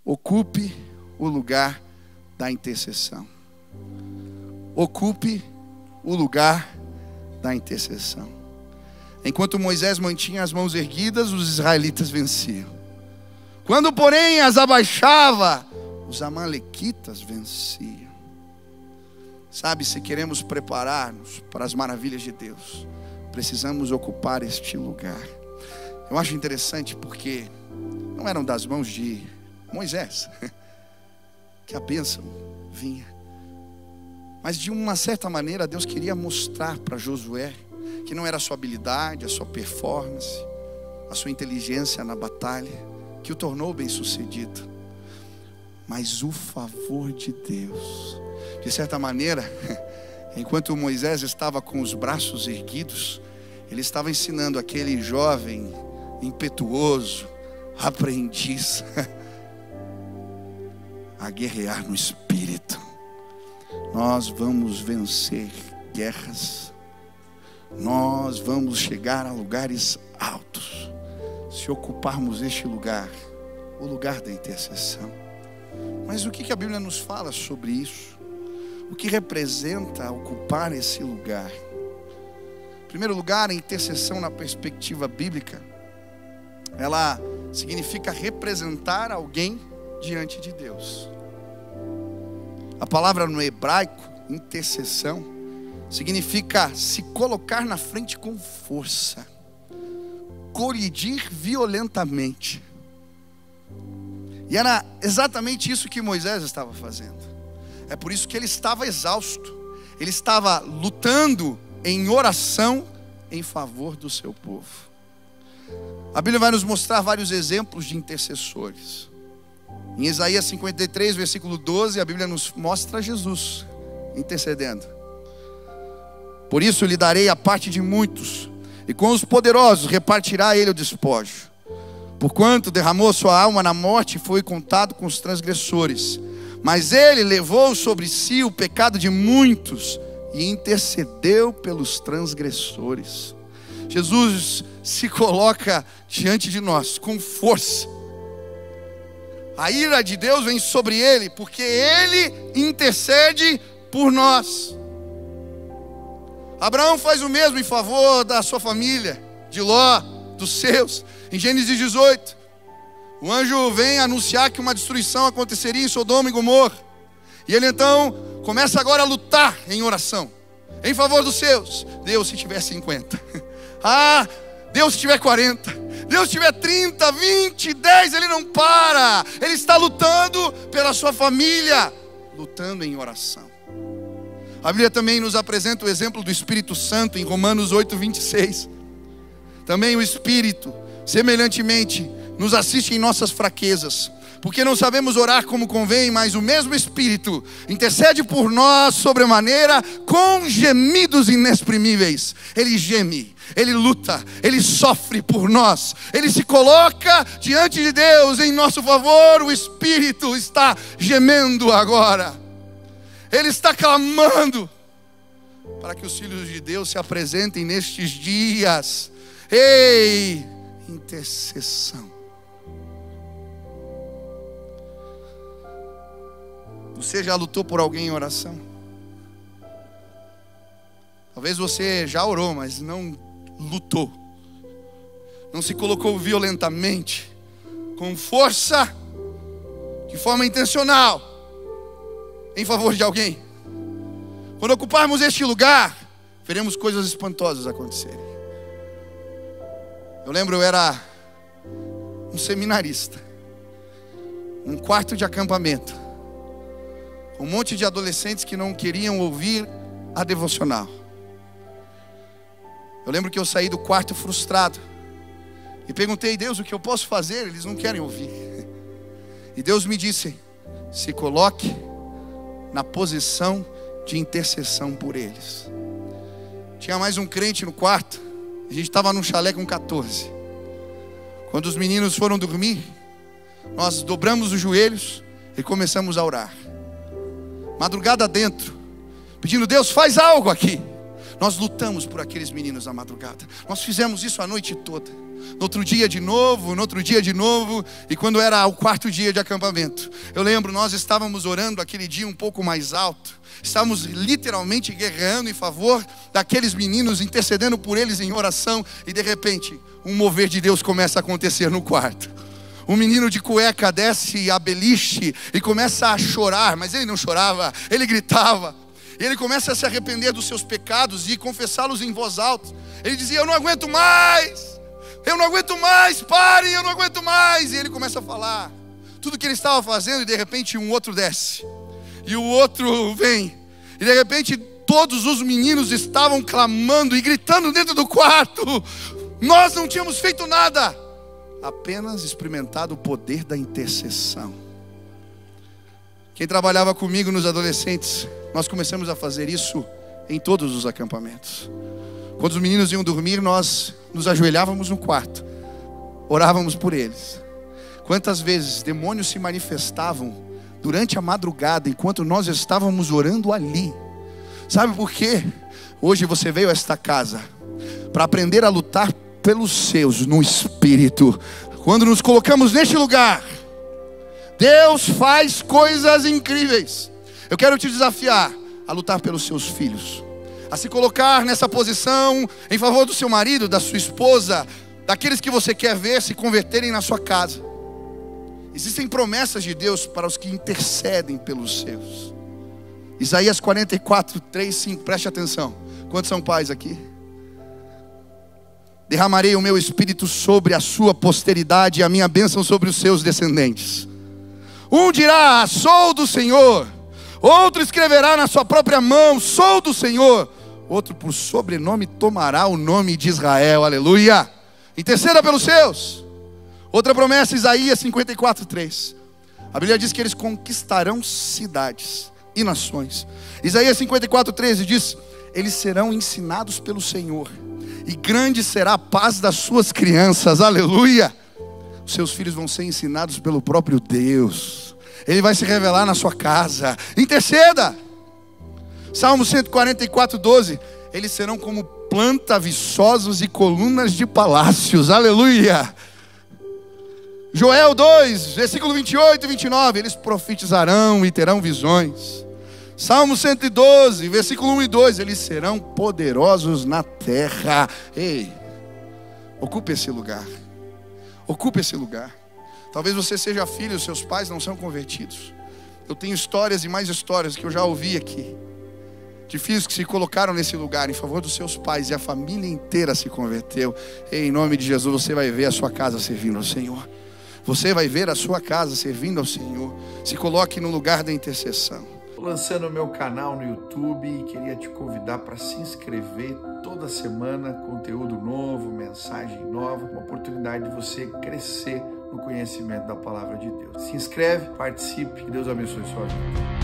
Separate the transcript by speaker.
Speaker 1: Ocupe o lugar da intercessão. Ocupe o lugar da intercessão. Enquanto Moisés mantinha as mãos erguidas, os israelitas venciam. Quando, porém, as abaixava, os amalequitas venciam. Sabe, se queremos preparar-nos para as maravilhas de Deus, precisamos ocupar este lugar. Eu acho interessante porque não eram das mãos de Moisés que a bênção vinha, mas de uma certa maneira Deus queria mostrar para Josué que não era a sua habilidade, a sua performance, a sua inteligência na batalha que o tornou bem-sucedido, mas o favor de Deus. De certa maneira, enquanto Moisés estava com os braços erguidos, ele estava ensinando aquele jovem impetuoso, aprendiz, a guerrear no espírito. Nós vamos vencer guerras, nós vamos chegar a lugares altos, se ocuparmos este lugar, o lugar da intercessão. Mas o que a Bíblia nos fala sobre isso? O que representa ocupar esse lugar? Em primeiro lugar, a intercessão na perspectiva bíblica, ela significa representar alguém diante de Deus. A palavra no hebraico, intercessão, significa se colocar na frente com força, colidir violentamente. E era exatamente isso que Moisés estava fazendo. É por isso que ele estava exausto. Ele estava lutando em oração em favor do seu povo. A Bíblia vai nos mostrar vários exemplos de intercessores. Em Isaías 53, versículo 12, a Bíblia nos mostra Jesus intercedendo. Por isso lhe darei a parte de muitos, e com os poderosos repartirá ele o despojo. Porquanto derramou sua alma na morte e foi contado com os transgressores. Mas ele levou sobre si o pecado de muitos e intercedeu pelos transgressores. Jesus se coloca diante de nós com força. A ira de Deus vem sobre ele, porque ele intercede por nós. Abraão faz o mesmo em favor da sua família, de Ló, dos seus. Em Gênesis 18, o anjo vem anunciar que uma destruição aconteceria em Sodoma e Gomorra. E ele então começa agora a lutar em oração, em favor dos seus. Deus, se tiver 50. Deus, se tiver 40. Deus, se tiver 30, 20, 10, ele não para. Ele está lutando pela sua família, lutando em oração. A Bíblia também nos apresenta o exemplo do Espírito Santo em Romanos 8, 26. Também o Espírito, semelhantemente, nos assiste em nossas fraquezas, porque não sabemos orar como convém, mas o mesmo Espírito intercede por nós sobremaneira com gemidos inexprimíveis. Ele geme, ele luta, ele sofre por nós, ele se coloca diante de Deus em nosso favor. O Espírito está gemendo agora, ele está clamando para que os filhos de Deus se apresentem nestes dias. Ei, intercessão. Você já lutou por alguém em oração? Talvez você já orou, mas não lutou. Não se colocou violentamente, com força, de forma intencional, em favor de alguém. Quando ocuparmos este lugar, veremos coisas espantosas acontecerem. Eu lembro, eu era um seminarista, um quarto de acampamento, um monte de adolescentes que não queriam ouvir a devocional. Eu lembro que eu saí do quarto frustrado e perguntei: Deus, o que eu posso fazer? Eles não querem ouvir. E Deus me disse: se coloque na posição de intercessão por eles. Tinha mais um crente no quarto. A gente estava num chalé com 14. Quando os meninos foram dormir, nós dobramos os joelhos e começamos a orar. Madrugada dentro, pedindo: Deus, faz algo aqui. Nós lutamos por aqueles meninos na madrugada. Nós fizemos isso a noite toda. No outro dia de novo, no outro dia de novo. E quando era o 4º dia de acampamento, eu lembro, nós estávamos orando aquele dia um pouco mais alto. Estávamos literalmente guerreando em favor daqueles meninos, intercedendo por eles em oração. E de repente, um mover de Deus começa a acontecer no quarto. Um menino de cueca desce a beliche e começa a chorar. Mas ele não chorava, ele gritava. E ele começa a se arrepender dos seus pecados e confessá-los em voz alta. Ele dizia: eu não aguento mais, eu não aguento mais, parem, eu não aguento mais. E ele começa a falar tudo que ele estava fazendo. E de repente um outro desce, e o outro vem. E de repente todos os meninos estavam clamando e gritando dentro do quarto. Nós não tínhamos feito nada, apenas experimentado o poder da intercessão. Quem trabalhava comigo nos adolescentes, nós começamos a fazer isso em todos os acampamentos. Quando os meninos iam dormir, nós nos ajoelhávamos no quarto, orávamos por eles. Quantas vezes demônios se manifestavam durante a madrugada, enquanto nós estávamos orando ali. Sabe por quê? Hoje você veio a esta casa para aprender a lutar pelos seus no Espírito. Quando nos colocamos neste lugar, Deus faz coisas incríveis. Eu quero te desafiar a lutar pelos seus filhos, a se colocar nessa posição em favor do seu marido, da sua esposa, daqueles que você quer ver se converterem na sua casa. Existem promessas de Deus para os que intercedem pelos seus. Isaías 44, 3, 5, preste atenção. Quantos são pais aqui? Derramarei o meu espírito sobre a sua posteridade e a minha bênção sobre os seus descendentes. Um dirá: sou do Senhor. Outro escreverá na sua própria mão: sou do Senhor. Outro por sobrenome tomará o nome de Israel. Aleluia. Interceda pelos seus. Outra promessa, Isaías 54, 3. A Bíblia diz que eles conquistarão cidades e nações. Isaías 54, 13 diz: eles serão ensinados pelo Senhor, e grande será a paz das suas crianças. Aleluia. Os seus filhos vão ser ensinados pelo próprio Deus. Ele vai se revelar na sua casa. Interceda. Salmo 144, 12. Eles serão como planta viçosos e colunas de palácios. Aleluia. Joel 2, versículo 28 e 29. Eles profetizarão e terão visões. Salmo 112, versículo 1 e 2. Eles serão poderosos na terra. Ei, ocupe esse lugar. Ocupe esse lugar. Talvez você seja filho e seus pais não são convertidos. Eu tenho histórias e mais histórias que eu já ouvi aqui, de filhos que se colocaram nesse lugar em favor dos seus pais, e a família inteira se converteu. Ei, em nome de Jesus, você vai ver a sua casa servindo ao Senhor. Você vai ver a sua casa servindo ao Senhor. Se coloque no lugar da intercessão.
Speaker 2: Estou lançando o meu canal no YouTube e queria te convidar para se inscrever. Toda semana, conteúdo novo, mensagem nova, uma oportunidade de você crescer no conhecimento da palavra de Deus. Se inscreve, participe, que Deus abençoe sua vida.